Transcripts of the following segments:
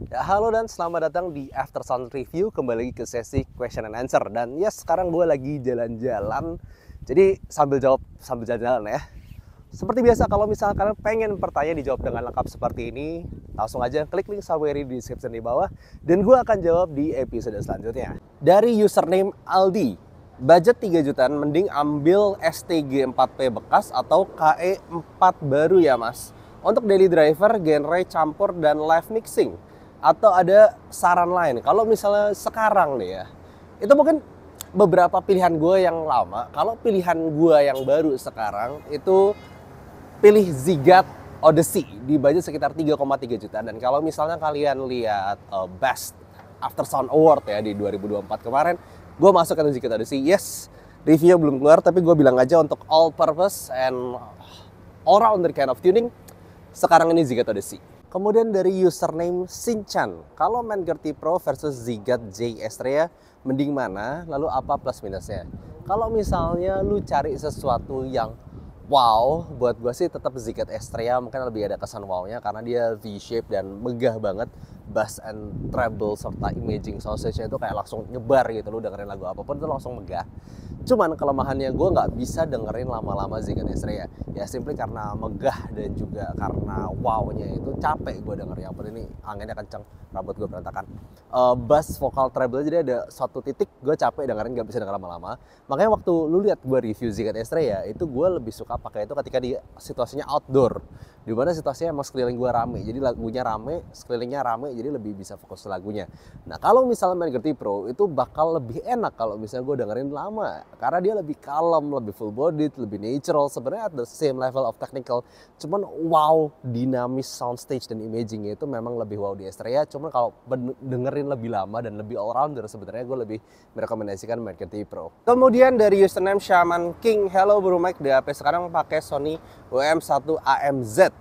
Ya, halo dan selamat datang di After Sound Review, kembali lagi ke sesi question and answer. Dan ya sekarang gue lagi jalan-jalan, jadi sambil jawab sambil jalan-jalan ya. Seperti biasa, kalau misalnya kalian pengen pertanyaan dijawab dengan lengkap seperti ini, langsung aja klik link summary di description di bawah, dan gue akan jawab di episode selanjutnya. Dari username Aldi, budget 3 jutaan mending ambil STG 4P bekas atau KE 4 baru ya mas? Untuk daily driver, genre campur dan live mixing. Atau ada saran lain, kalau misalnya sekarang nih ya, itu mungkin beberapa pilihan gue yang lama. Kalau pilihan gue yang baru sekarang itu pilih Zigat Odyssey di budget sekitar 3,3 juta. Dan kalau misalnya kalian lihat Best After Sound Award ya di 2024 kemarin, gue masuk ke Zigat Odyssey. Yes, reviewnya belum keluar, tapi gue bilang aja untuk all purpose and all rounder kind of tuning, sekarang ini Zigat Odyssey. Kemudian dari username Sinchan, kalau Mangerty Pro versus Zigat J Astrea, mending mana? Lalu apa plus minusnya? Kalau misalnya lu cari sesuatu yang wow, buat gue sih tetap Zigat Astrea, mungkin lebih ada kesan wow-nya karena dia V-shape dan megah banget. Bass and treble serta imaging sausage-nya itu kayak langsung nyebar gitu, lu dengerin lagu apapun itu langsung megah. Cuman kelemahannya gue nggak bisa dengerin lama-lama Zigat Astrea. Ya simply karena megah dan juga karena wow-nya itu capek gue dengernya. Apalagi ini anginnya kenceng, rambut gue berantakan. Bass vokal treble jadi ada suatu titik gue capek dengerin, nggak bisa denger lama-lama. Makanya waktu lu lihat gue review Zigat Astrea itu gue lebih suka pakai itu ketika di situasinya outdoor, di mana situasinya emang sekeliling gue rame, jadi lagunya rame, sekelilingnya rame, jadi lebih bisa fokus ke lagunya. Nah kalau misalnya Mangerty Pro itu bakal lebih enak kalau misalnya gue dengerin lama, karena dia lebih kalem, lebih full bodied, lebih natural. Sebenarnya at the same level of technical, cuman wow, dinamis soundstage dan imagingnya itu memang lebih wow di Astrea. Cuman kalau dengerin lebih lama dan lebih all rounder, sebenarnya gue lebih merekomendasikan Mangerty Pro. Kemudian dari username Shaman King, hello Bro Mike, DAP sekarang pakai Sony WM1 AMZ.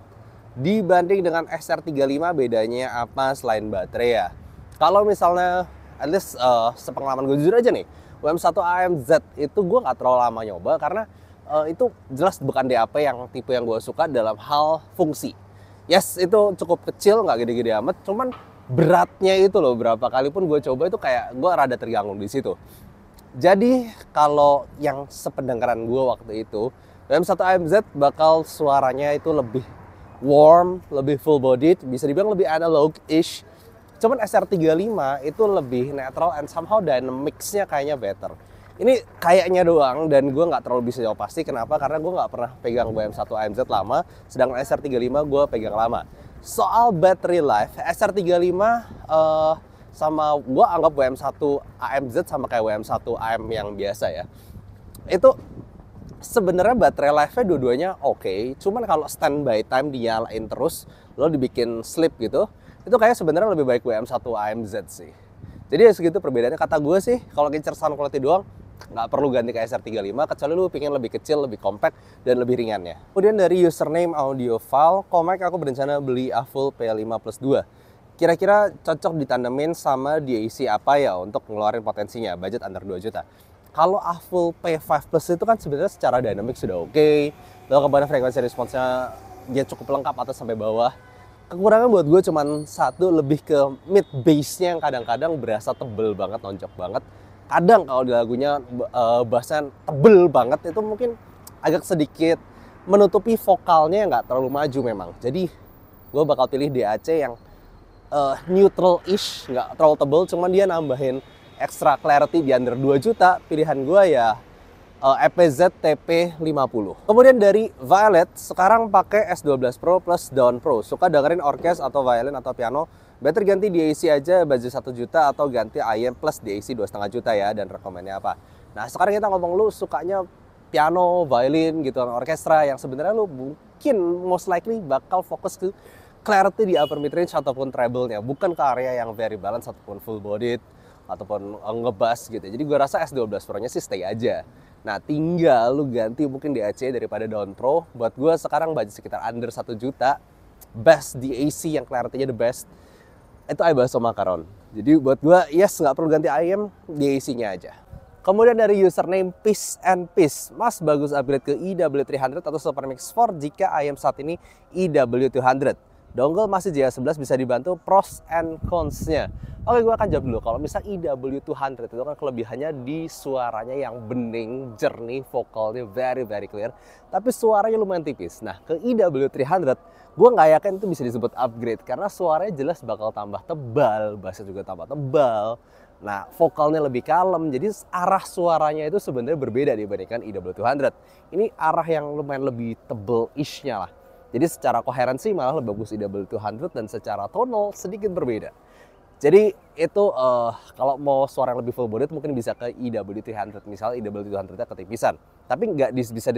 Dibanding dengan XR35 bedanya apa selain baterai ya? Kalau misalnya at least sepengalaman gue jujur aja nih, WM1 AMZ itu gue gak terlalu lama nyoba karena itu jelas bukan DAP yang tipe yang gue suka dalam hal fungsi. Yes, itu cukup kecil, gak gede-gede amat, cuman beratnya itu loh, berapa kali pun gue coba itu kayak gue rada terganggu di situ. Jadi kalau yang sependengaran gue waktu itu, WM1 AMZ bakal suaranya itu lebih warm, lebih full bodied, bisa dibilang lebih analog-ish. Cuman SR35 itu lebih netral and somehow dynamics-nya kayaknya better. Ini kayaknya doang dan gue nggak terlalu bisa jawab pasti. Kenapa? Karena gue nggak pernah pegang WM1 AMZ lama, sedangkan SR35 gue pegang lama. Soal battery life, SR35 sama gue anggap WM1 AMZ sama kayak WM1 AM yang biasa ya. Itu sebenarnya baterai life-nya dua-duanya oke. Cuman kalau standby time dinyalain terus, lo dibikin sleep gitu, itu kayak sebenarnya lebih baik WM1 AMZ sih. Jadi ya segitu perbedaannya. Kata gue sih, kalau ngincer sound quality doang, nggak perlu ganti ke SR35, kecuali lu pengen lebih kecil, lebih compact, dan lebih ringannya. Kemudian dari username audiophile, Mike aku berencana beli Aful P5+2. Kira-kira cocok ditandemin sama DAC apa ya untuk ngeluarin potensinya, budget under 2 juta. Kalau Aful P5 Plus itu kan sebenarnya secara dynamic sudah oke. Lalu kemudian frekuensi responsnya dia cukup lengkap atas sampai bawah. Kekurangan buat gue cuman satu, lebih ke mid bass-nya yang kadang-kadang berasa tebel banget, nonjok banget. Kadang kalau di lagunya bassnya tebel banget, itu mungkin agak sedikit menutupi vokalnya yang nggak terlalu maju memang. Jadi gue bakal pilih DAC yang neutral-ish, nggak terlalu tebel, cuman dia nambahin extra clarity di under 2 juta. Pilihan gue ya EPZ TP50. Kemudian dari Violet, sekarang pakai S12 Pro plus Dawn Pro. Suka dengerin orkes atau violin atau piano, better ganti DAC aja budget 1 juta atau ganti IM plus DAC 2,5 juta ya, dan rekomennya apa. Nah sekarang kita ngomong, lu sukanya piano, violin gitu, orkestra yang sebenarnya lu mungkin most likely bakal fokus ke clarity di upper mid range ataupun treble-nya, bukan ke area yang very balance ataupun full bodied ataupun ngebass gitu. Jadi gue rasa S12 Pro-nya sih stay aja. Nah tinggal lu ganti mungkin DAC daripada Dawn Pro. Buat gue sekarang budget sekitar under 1 juta, best DAC yang clarity-nya the best, itu iBasso Macaron. Jadi buat gue yes, nggak perlu ganti IM, DAC-nya aja. Kemudian dari username Peace and Peace, Mas bagus upgrade ke EW300 atau Supermix 4 jika IM saat ini EW200. Dongle masih JA11 bisa dibantu, pros and cons-nya. Oke, gue akan jawab dulu. Kalau misal EW200 itu kan kelebihannya di suaranya yang bening, jernih, vokalnya very clear, tapi suaranya lumayan tipis. Nah, ke EW300, gue nggak yakin itu bisa disebut upgrade, karena suaranya jelas bakal tambah tebal, bassnya juga tambah tebal. Nah, vokalnya lebih kalem, jadi arah suaranya itu sebenarnya berbeda dibandingkan EW200. Ini arah yang lumayan lebih tebel-ish-nya lah. Jadi secara koherensi malah lebih bagus EW200 dan secara tonal sedikit berbeda. Jadi itu kalau mau suara yang lebih full bodied mungkin bisa ke EW300. Misal EW200-nya ketipisan. Tapi nggak bisa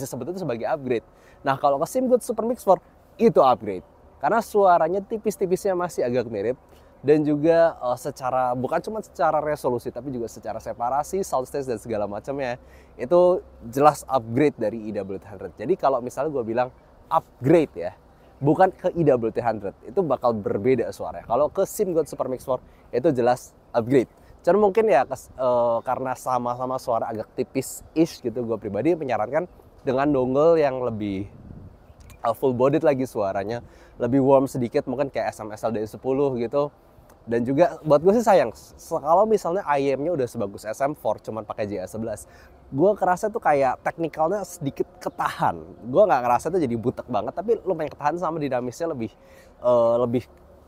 sebut itu sebagai upgrade. Nah kalau ke SIMGOOD Super Mix 4 itu upgrade. Karena suaranya tipis-tipisnya masih agak mirip. Dan juga secara, bukan cuma secara resolusi tapi juga secara separasi, soundstage dan segala macamnya. Itu jelas upgrade dari EW300. Jadi kalau misalnya gue bilang upgrade ya, bukan ke EW300, itu bakal berbeda suaranya. Kalau ke SIMGOOD Super Mix 4 itu jelas upgrade. Cuman mungkin ya karena sama-sama suara agak tipis-ish gitu, gue pribadi menyarankan dengan dongle yang lebih full bodied lagi suaranya, lebih warm sedikit, mungkin kayak SM-SLDI 10 gitu. Dan juga buat gue sih sayang, kalau misalnya IEM-nya udah sebagus SM4 cuman pakai JA11, gue kerasa tuh kayak teknikalnya sedikit ketahan. Gue nggak ngerasa tuh jadi butek banget, tapi lumayan ketahan sama dinamisnya lebih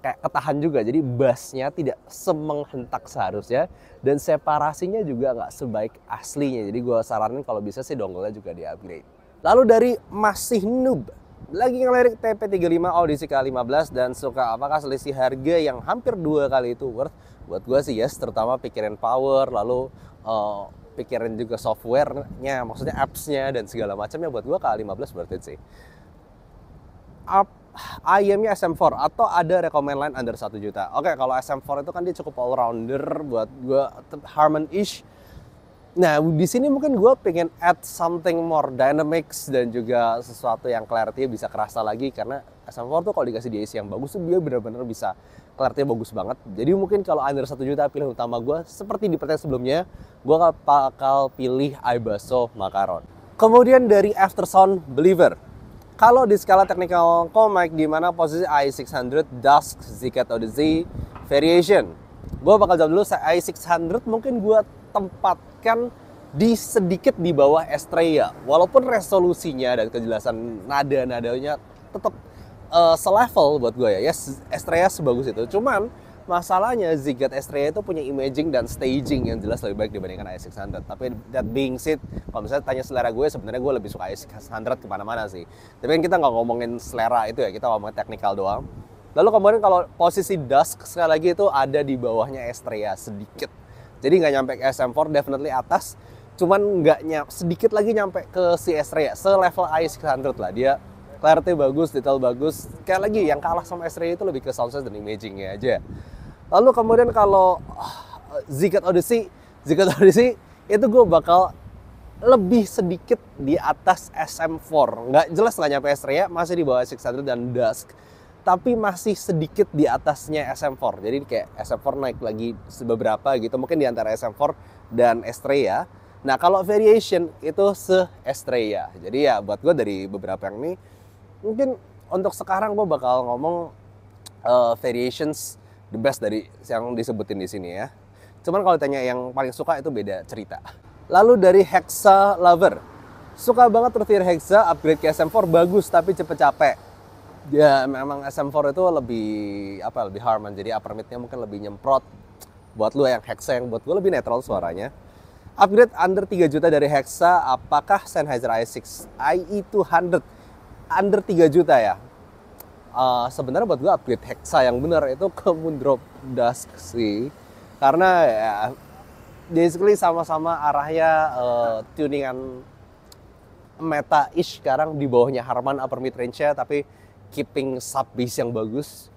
kayak ketahan juga. Jadi bassnya tidak semenghentak seharusnya dan separasinya juga nggak sebaik aslinya. Jadi gue saranin kalau bisa sih dongle-nya juga di-upgrade. Lalu dari masih noob, lagi ngelirik TP35 Audisi K15 dan suka, apakah selisih harga yang hampir 2 kali itu worth? Buat gue sih yes, terutama pikirin power, lalu pikirin juga softwarenya, maksudnya apps-nya dan segala macamnya. Buat gue K15 worth it sih. IEM-nya SM4 atau ada recommend line under 1 juta. Oke, kalau SM4 itu kan dia cukup all-rounder, buat gue Harman-ish. Nah, di sini mungkin gue pengen add something more dynamics dan juga sesuatu yang clarity bisa kerasa lagi, karena SM4 tuh kalau dikasih DAC yang bagus tuh dia benar-benar bisa clarity bagus banget. Jadi mungkin kalau under 1 juta pilihan utama gue seperti di pertanyaan sebelumnya, gue bakal pilih iBasso Macaron. Kemudian dari Aftersound Believer. Kalau di skala technical mic di mana posisi i600, Dusk, ZKT Odyssey, Variation. Gue bakal jawab dulu, i600 mungkin gue tempatkan sedikit di bawah Estrella, walaupun resolusinya dan kejelasan nada-nadanya tetap selevel buat gue ya. Estrella sebagus itu, cuman masalahnya ZKT Estrella itu punya imaging dan staging yang jelas lebih baik dibandingkan i600. Tapi that being said, kalau misalnya tanya selera gue, sebenarnya gue lebih suka i600 kemana-mana sih. Tapi kan kita nggak ngomongin selera itu ya, kita ngomongin teknikal doang. Lalu kemudian kalau posisi Dusk sekali lagi itu ada di bawahnya Estrella sedikit. Jadi nggak nyampe ke SM4, definitely atas. Cuman sedikit lagi nyampe ke si Estrella, selevel i600 lah. Dia clarity bagus, detail bagus. Kayak lagi yang kalah sama Estrella itu lebih ke soundstage dan imagingnya aja. Lalu kemudian kalau ZKT Odyssey itu gue bakal lebih sedikit di atas SM4. Nggak jelas nggak nyampe Estrella, masih di bawah i600 dan Dusk. Tapi masih sedikit di atasnya SM4. Jadi kayak SM4 naik lagi beberapa gitu, mungkin di antara SM4 dan Estrella. Nah kalau Variation itu se-Estrella. Jadi ya buat gue dari beberapa yang ini, mungkin untuk sekarang gue bakal ngomong Variations the best dari yang disebutin di sini ya. Cuman kalau tanya yang paling suka itu beda cerita. Lalu dari Hexa Lover. Suka banget Ruthier Hexa, upgrade ke SM4 bagus tapi cepet capek. Ya memang SM4 itu lebih Harman, jadi upper mid-nya mungkin lebih nyemprot. Buat lu yang Hexa, yang buat gue lebih netral suaranya. Upgrade under 3 juta dari Hexa, apakah Sennheiser i6 IE200 under 3 juta ya? Sebenarnya buat gue upgrade Hexa yang benar itu ke Moondrop Dusk sih. Karena ya basically sama-sama arahnya tuningan meta-ish sekarang di bawahnya Harman upper mid range-nya, tapi keeping sub bass yang bagus.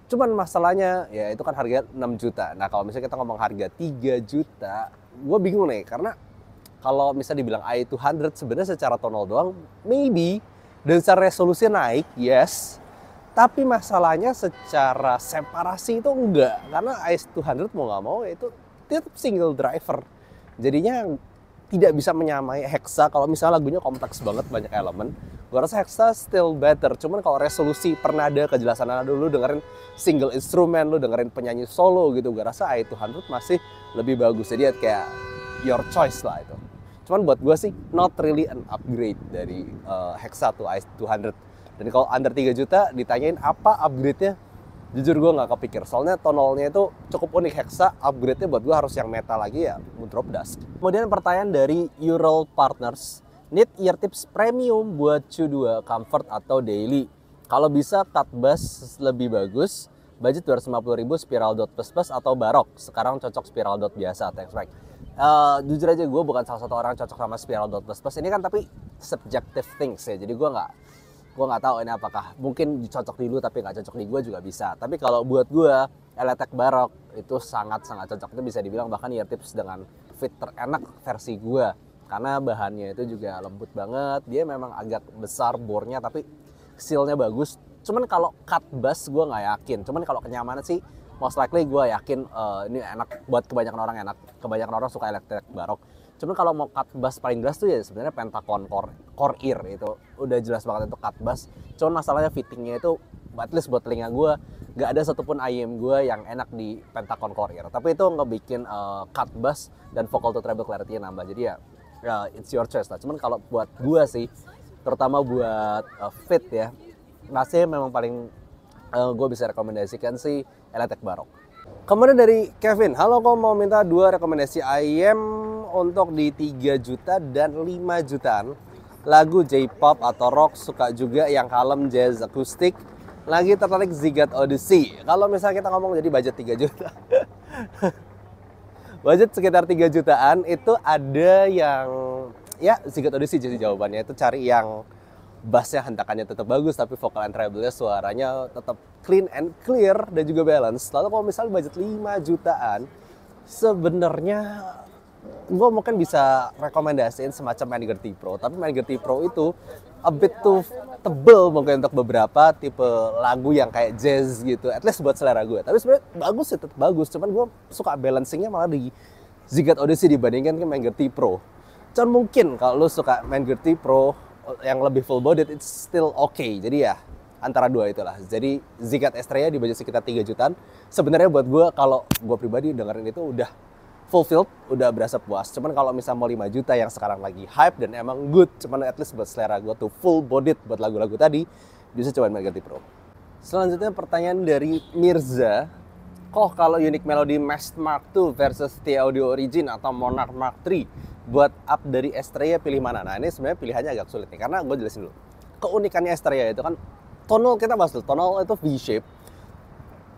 Cuman masalahnya ya itu kan harga 6 juta. Nah kalau misalnya kita ngomong harga 3 juta, gue bingung nih. Karena kalau misalnya dibilang i200 sebenarnya secara tonal doang, maybe. Dan secara resolusi naik, yes. Tapi masalahnya secara separasi itu enggak. Karena i200 mau nggak mau itu tetap single driver. Jadinya tidak bisa menyamai Hexa. Kalau misalnya lagunya kompleks banget, banyak elemen, Gue rasa Hexa still better. Cuman kalau resolusi pernada, kejelasan nada dulu, dengerin single instrumen, lu dengerin penyanyi solo gitu, gue rasa i200 masih lebih bagus. Jadi kayak your choice lah itu. Cuman buat gue sih not really an upgrade dari Hexa to i200. Dan kalau under 3 juta ditanyain apa upgrade-nya, jujur gue nggak kepikir. Soalnya tonalnya itu cukup unik. Hexa upgrade-nya buat gue harus yang metal lagi ya, Drop Dust. Kemudian pertanyaan dari Ural Partners, need ear tips premium buat Q2 comfort atau daily. Kalau bisa cut bass lebih bagus, budget 250.000 spiral dot plus plus atau barok. Sekarang cocok spiral dot biasa, thanks Mike. Jujur aja gue bukan salah satu orang cocok sama spiral dot plus plus ini kan, tapi subjective things ya. Jadi gue nggak tahu ini apakah mungkin cocok di lu tapi nggak cocok di gue juga bisa. Tapi kalau buat gue Eletek barok itu sangat cocok. Itu bisa dibilang bahkan ear tips dengan fit terenak versi gue, karena bahannya itu juga lembut banget. Dia memang agak besar bornya tapi seal-nya bagus. Cuman kalau cut bass gue nggak yakin. Cuman kalau kenyamanan sih most likely gue yakin ini enak buat kebanyakan orang. Kebanyakan orang suka Eletek barok. Cuman kalau mau cut bass paling jelas tuh ya sebenarnya Pentagon Core Ear itu udah jelas banget untuk cut bass. Cuman masalahnya fittingnya itu at least buat telinga gue gak ada satupun IEM gue yang enak di Pentagon Core Ear. Tapi itu ngebikin cut bass dan vocal to treble clarity nambah. Jadi ya it's your choice lah. Cuman kalau buat gue sih, terutama buat fit ya, masih memang paling gue bisa rekomendasikan sih Eletek barok. Kemudian dari Kevin, halo, kok mau minta 2 rekomendasi IEM untuk di 3 juta dan 5 jutaan. Lagu J-pop atau rock, suka juga yang kalem, jazz, akustik. Lagi tertarik Zigat Odyssey. Kalau misalnya kita ngomong jadi budget 3 juta. Budget sekitar 3 jutaan itu ada yang ya Zigat Odyssey jadi jawabannya. Itu cari yang bassnya hentakannya tetap bagus tapi vokal and treble-nya suaranya tetap clean and clear dan juga balance. Lalu kalau misalnya budget 5 jutaan, sebenarnya gue mungkin bisa rekomendasiin semacam Manager T Pro. Tapi Manager T Pro itu a bit too tebel mungkin untuk beberapa tipe lagu yang kayak jazz gitu, at least buat selera gue. Tapi sebenarnya bagus sih, tetap bagus. Cuman gue suka balancingnya malah di Zigat Odyssey dibandingkan ke Manager T Pro. Cuman mungkin kalau lo suka Manager T Pro yang lebih full bodied, it's still okay. Jadi ya antara dua itulah. Jadi Zigat Estrella di budget sekitar 3 jutaan. Sebenarnya buat gue, kalau gue pribadi dengerin itu udah fulfilled, udah berasa puas. Cuman kalau misalnya mau 5 juta yang sekarang lagi hype dan emang good, cuman at least buat selera gue tuh full bodied buat lagu-lagu tadi, bisa cobain Manager T Pro. Selanjutnya pertanyaan dari Mirza. Kok kalau Unique Melody Master Mark II versus T Audio Origin atau Monarch Mark III buat up dari Estrella pilih mana? Nah ini sebenarnya pilihannya agak sulit nih, karena gue jelasin dulu. Keunikannya Estrella itu kan tonal, kita bahas dulu, tonal itu V-shape.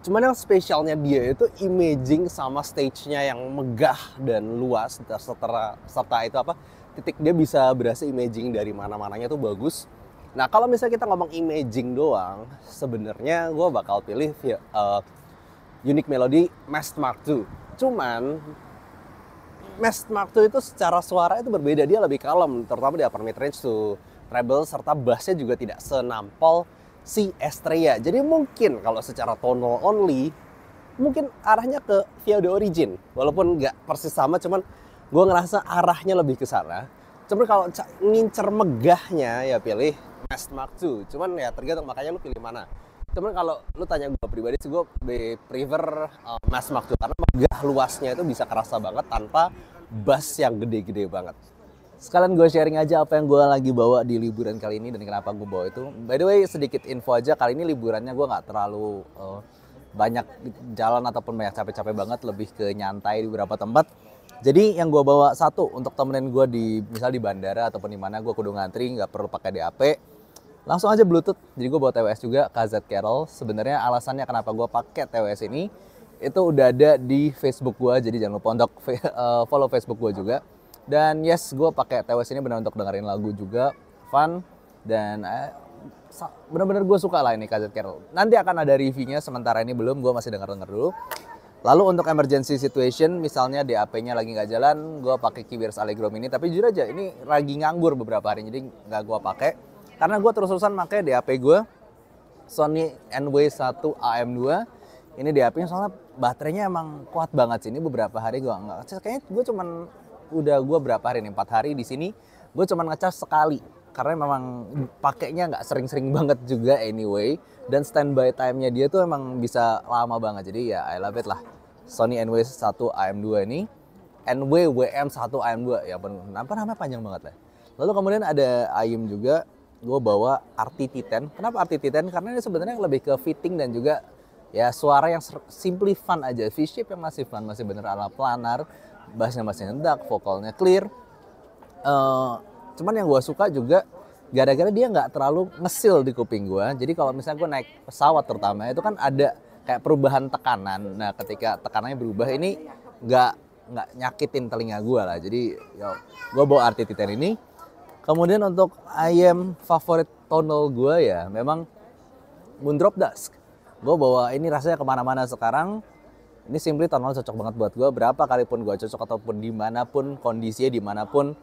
Cuman yang spesialnya dia itu imaging sama stage-nya yang megah dan luas, serta itu apa, titik dia bisa berasa imaging dari mana-mananya tuh bagus. Nah kalau misalnya kita ngomong imaging doang, sebenarnya gue bakal pilih Unique Melody Master Mark II. Cuman Master Mark II itu secara suara itu berbeda, dia lebih kalem, terutama di upper mid range to treble, serta bassnya juga tidak senampol si Estrella. Jadi mungkin kalau secara tonal only, mungkin arahnya ke Via The Origin, walaupun nggak persis sama, cuman gue ngerasa arahnya lebih ke sana. Cuman kalau ngincer megahnya ya pilih Master Mark II. Cuman ya tergantung, makanya lu pilih mana. Cuman kalau lu tanya gue pribadi sih, gue prefer Master Mark II karena megah luasnya itu bisa kerasa banget tanpa bass yang gede-gede banget. Sekalian gue sharing aja apa yang gue lagi bawa di liburan kali ini dan kenapa gue bawa itu. By the way, sedikit info aja, kali ini liburannya gue nggak terlalu banyak jalan ataupun banyak capek-capek banget, lebih ke nyantai di beberapa tempat. Jadi yang gue bawa satu untuk temenin gue misal di bandara ataupun di mana gue kudu ngantri, nggak perlu pakai DAP. Langsung aja Bluetooth. Jadi gue bawa TWS juga, KZ Carol. Sebenarnya alasannya kenapa gue pakai TWS ini, itu udah ada di Facebook gue. Jadi jangan lupa untuk follow Facebook gue juga. Dan yes, gue pakai TWS ini benar untuk dengerin lagu juga, fun, dan benar-benar gue suka lah ini KZ Carol. Nanti akan ada reviewnya, sementara ini belum, gue masih denger dulu. Lalu untuk emergency situation, misalnya DAP-nya lagi nggak jalan, gue pakai Keybears Allegro Mini. Tapi jujur aja, ini lagi nganggur beberapa hari, jadi nggak gue pakai. Karena gue terus-terusan pakai DAP gue, Sony NW1 AM2. Ini DAP-nya soalnya baterainya emang kuat banget sih. Ini beberapa hari gue nggak, kayaknya gue berapa hari nih, 4 hari di sini, gue cuman ngecas sekali. karena memang pakainya nggak sering-sering banget juga anyway, dan standby time-nya dia tuh emang bisa lama banget. Jadi ya I love it lah. Sony NW1 AM2 ini, NW-WM1 AM2, ya kenapa namanya panjang banget lah. Lalu kemudian ada IM juga, gue bawa RT-T10. Kenapa RT-T10? Karena ini sebenarnya lebih ke fitting dan juga ya suara yang simply fun aja. V-shape yang masih fun, masih bener ala planar, bassnya masih nyedak, vokalnya clear. Cuman yang gue suka juga gara-gara dia nggak terlalu ngesil di kuping gue. Jadi kalau misalnya gue naik pesawat terutama itu kan ada kayak perubahan tekanan. Nah ketika tekanannya berubah ini nggak nyakitin telinga gue lah. Jadi gue bawa RT-T10 ini. Kemudian untuk IM favorit tonal gue ya memang Moondrop Dusk. Gue bawa ini rasanya kemana-mana sekarang. Ini simply tonal cocok banget buat gue. Berapa kali pun gue cocok ataupun dimanapun kondisinya, dimanapun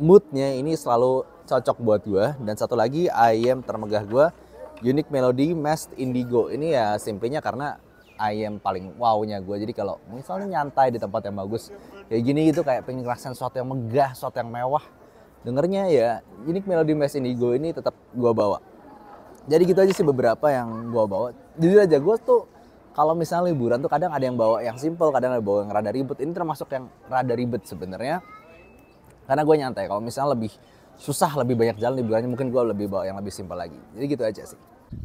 moodnya ini selalu cocok buat gue. Dan satu lagi IM termegah gue, Unique Melody Masked Indigo. Ini ya simpelnya karena IM paling wow-nya gue. Jadi kalau misalnya nyantai di tempat yang bagus kayak gini gitu, kayak pengen ngerasain sesuatu yang megah, sesuatu yang mewah, dengernya ya Unique Melody Masked Indigo ini tetap gue bawa. Jadi gitu aja sih beberapa yang gue bawa. Jujur aja gue tuh kalau misalnya liburan tuh kadang ada yang bawa yang simple, kadang ada bawa yang rada ribet. Ini termasuk yang rada ribet sebenarnya. Karena gue nyantai, kalau misalnya lebih susah, lebih banyak jalan liburannya, mungkin gue lebih bawa yang lebih simpel lagi. Jadi gitu aja sih.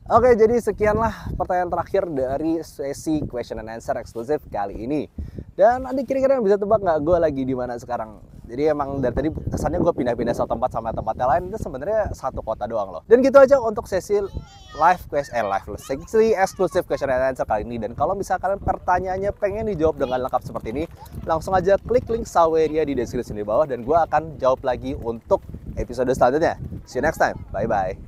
Oke, jadi sekianlah pertanyaan terakhir dari sesi question and answer eksklusif kali ini. Dan nanti kira-kira yang bisa tebak nggak gue lagi di mana sekarang? Jadi emang dari tadi kesannya gue pindah-pindah satu tempat sama tempatnya lain, itu sebenarnya satu kota doang loh. Dan gitu aja untuk sesi sesi eksklusif question and answer kali ini. Dan kalau misalkan kalian pertanyaannya pengen dijawab dengan lengkap seperti ini, langsung aja klik link Saweria di deskripsi di bawah dan gue akan jawab lagi untuk episode selanjutnya. See you next time. Bye bye.